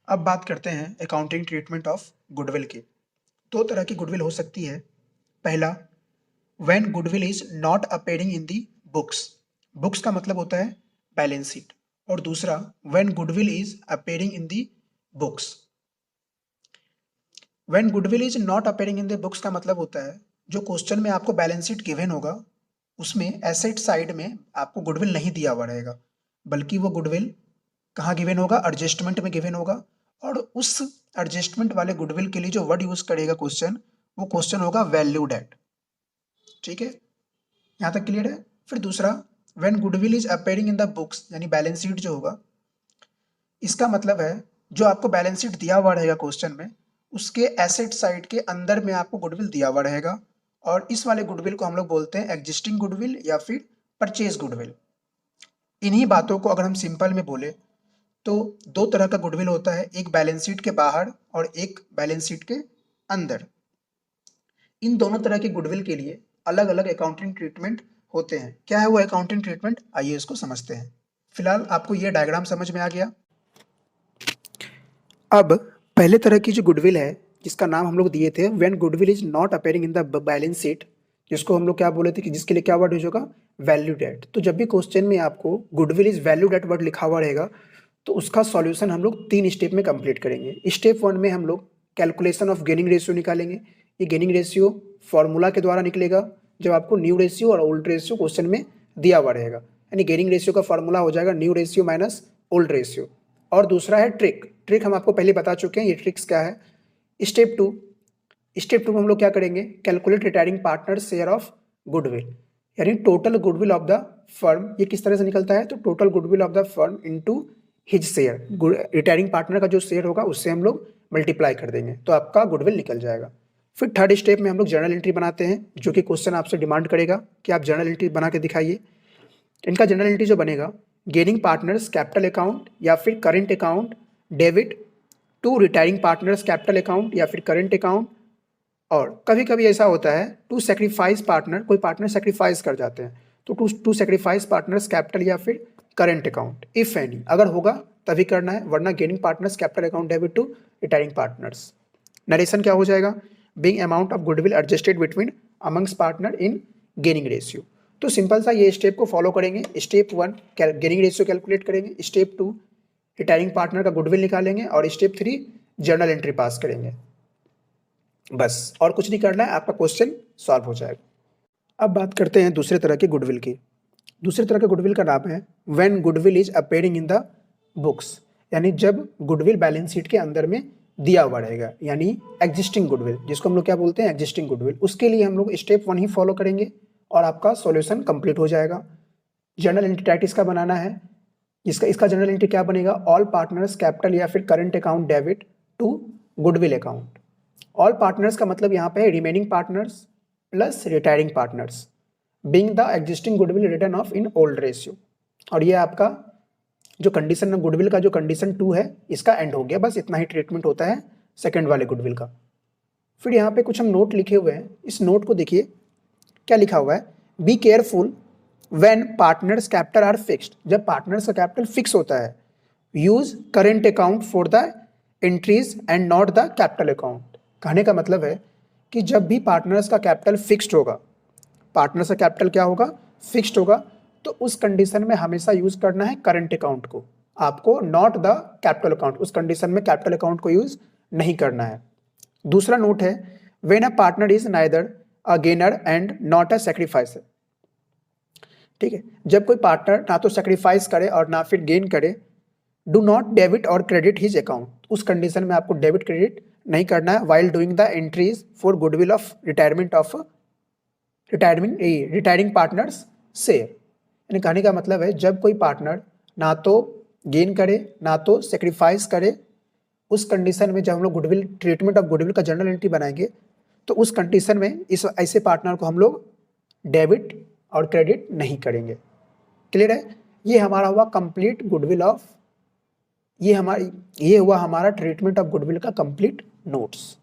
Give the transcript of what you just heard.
अब बात करते हैं अकाउंटिंग ट्रीटमेंट ऑफ गुडविल की। दो तरह की गुडविल हो सकती है। पहला, when goodwill is not appearing in the books. Books का मतलब होता है बैलेंस शीट। और दूसरा, when goodwill is appearing in the books. When goodwill is not appearing in the books का मतलब होता है जो क्वेश्चन में आपको बैलेंस शीट गिवन होगा उसमें एसेट साइड में आपको गुडविल नहीं दिया हुआ रहेगा, बल्कि वो गुडविल कहाँ गिवन होगा, एडजस्टमेंट में गिवन होगा। और उस एडजस्टमेंट वाले गुडविल के लिए जो वर्ड यूज करेगा क्वेश्चन, वो क्वेश्चन होगा वैल्यूड एट। ठीक है, यहाँ तक क्लियर है। फिर दूसरा, when goodwill is appearing in the books, यानी बैलेंस शीट जो होगा, इसका मतलब है जो आपको बैलेंस शीट दिया हुआ रहेगा क्वेश्चन में, उसके एसेट साइड के अंदर में आपको गुडविल दिया हुआ रहेगा। और इस वाले गुडविल को हम लोग बोलते हैं एग्जिस्टिंग गुडविल या फिर परचेज गुडविल। इन्हीं बातों को अगर हम सिंपल में बोले तो दो तरह का गुडविल होता है, एक बैलेंस शीट के बाहर और एक बैलेंस शीट के अंदर। इन दोनों तरह के गुडविल के लिए अलग अलग अकाउंटिंग ट्रीटमेंट होते हैं। क्या है वो अकाउंटिंग ट्रीटमेंट, आइए इसको समझते हैं। फिलहाल आपको ये डायग्राम समझ में आ गया। अब पहले तरह की जो गुडविल है, जिसका नाम हम लोग दिए थे when goodwill is not appearing in the balance sheet, जिसको हम लोग क्या बोले थे कि जिसके लिए क्या वर्ड यूज होगा, वैल्यूड एट। तो जब भी क्वेश्चन में आपको goodwill is valued at word लिखा हुआ रहेगा तो उसका सॉल्यूशन हम लोग 3 स्टेप में कंप्लीट करेंगे। स्टेप 1 में हम लोग कैलकुलेशन ऑफ गेनिंग रेशियो निकालेंगे। ये गेनिंग रेशियो फॉर्मूला के द्वारा निकलेगा जब आपको न्यू रेशियो और ओल्ड रेशियो क्वेश्चन में दिया हुआ रहेगा, यानी गेनिंग रेशियो का फॉर्मूला हो जाएगा new ratio minus old ratio. और दूसरा है ट्रिक। ट्रिक हम आपको पहले बता चुके हैं, ये ट्रिक्स क्या है। स्टेप 2, स्टेप 2 में हम लोग क्या करेंगे, calculate retiring partner share of goodwill, यानी total goodwill of the firm. ये किस तरह से निकलता है, तो total goodwill of the firm into his share, retiring partner का जो शेयर होगा उससे हम लोग मल्टीप्लाई कर देंगे तो आपका गुडविल निकल जाएगा। फिर थर्ड स्टेप में हम लोग जर्नल एंट्री बनाते हैं, जो कि क्वेश्चन आपसे डिमांड करेगा कि आप जर्नल एंट्री बना के दिखाइए। इनका जर्नल एंट्री जो बनेगा, गेनिंग पार्टनर्स कैपिटल अकाउंट या फिर current account debit to retiring partners capital account या फिर करेंट अकाउंट। और कभी कभी ऐसा होता है टू सेक्रीफाइस पार्टनर, कोई पार्टनर सेक्रीफाइस कर जाते हैं तो टू सेक्रीफाइस पार्टनर्स कैपिटल या फिर करेंट अकाउंट इफ एनी, अगर होगा तभी करना है, वरना gaining partners capital account debit to retiring partners. Narration क्या हो जाएगा, being amount of goodwill adjusted between amongst partner in gaining ratio. तो सिंपल सा ये स्टेप को फॉलो करेंगे। स्टेप 1 गेनिंग रेशियो कैलकुलेट करेंगे, स्टेप 2 रिटायरिंग पार्टनर का गुडविल निकालेंगे और स्टेप 3 जर्नल एंट्री पास करेंगे। बस और कुछ नहीं करना है, आपका क्वेश्चन सॉल्व हो जाएगा। अब बात करते हैं दूसरे तरह के गुडविल की। दूसरे तरह के गुडविल का नाम है when goodwill is appearing in the books, यानी जब गुडविल बैलेंस शीट के अंदर में दिया हुआ रहेगा, यानी एग्जिस्टिंग गुडविल, जिसको हम लोग क्या बोलते हैं, एग्जिस्टिंग गुडविल। उसके लिए हम लोग स्टेप 1 ही फॉलो करेंगे और आपका सॉल्यूशन कंप्लीट हो जाएगा। जर्नल एंट्री टाइट इसका बनाना है, इसका जनरल एंट्री क्या बनेगा, ऑल पार्टनर्स कैपिटल या फिर current account debit to goodwill account. All partners का मतलब यहाँ पे है remaining partners plus retiring partners being the existing goodwill written off in old ratio. और ये आपका जो कंडीशन गुडविल का जो कंडीशन 2 है इसका एंड हो गया। बस इतना ही ट्रीटमेंट होता है सेकंड वाले गुडविल का। फिर यहाँ पे कुछ हम नोट लिखे हुए हैं, इस नोट को देखिए क्या लिखा हुआ है, be careful when partners capital R fixed, जब पार्टनर्स का कैपिटल फिक्स होता है, use current account for the entries and not the capital account. कहने का मतलब है कि जब भी पार्टनर्स का कैपिटल फिक्स्ड होगा, पार्टनर्स का कैपिटल क्या होगा, फिक्स्ड होगा, तो उस कंडीशन में हमेशा यूज करना है करंट अकाउंट को, आपको नॉट द कैपिटल अकाउंट, उस कंडीशन में कैपिटल अकाउंट को यूज नहीं करना है। दूसरा नोट है when a partner is neither a gainer and not a sacrificer. ठीक है, जब कोई पार्टनर ना तो सेक्रीफाइस करे और ना फिर गेन करे, डू नॉट डेबिट और क्रेडिट हिज अकाउंट, उस कंडीशन में आपको डेबिट क्रेडिट नहीं करना है while doing the entries for goodwill of retiring partners share. यानी कहने का मतलब है जब कोई पार्टनर ना तो गेन करे ना तो सेक्रीफाइस करे, उस कंडीशन में जब हम लोग गुडविल ट्रीटमेंट ऑफ गुडविल का जर्नल एंट्री बनाएंगे तो उस कंडीशन में इस ऐसे पार्टनर को हम लोग डेबिट और क्रेडिट नहीं करेंगे। क्लियर है, ये हमारा हुआ कंप्लीट गुडविल ऑफ, ये हुआ हमारा ट्रीटमेंट ऑफ गुडविल का कंप्लीट नोट्स।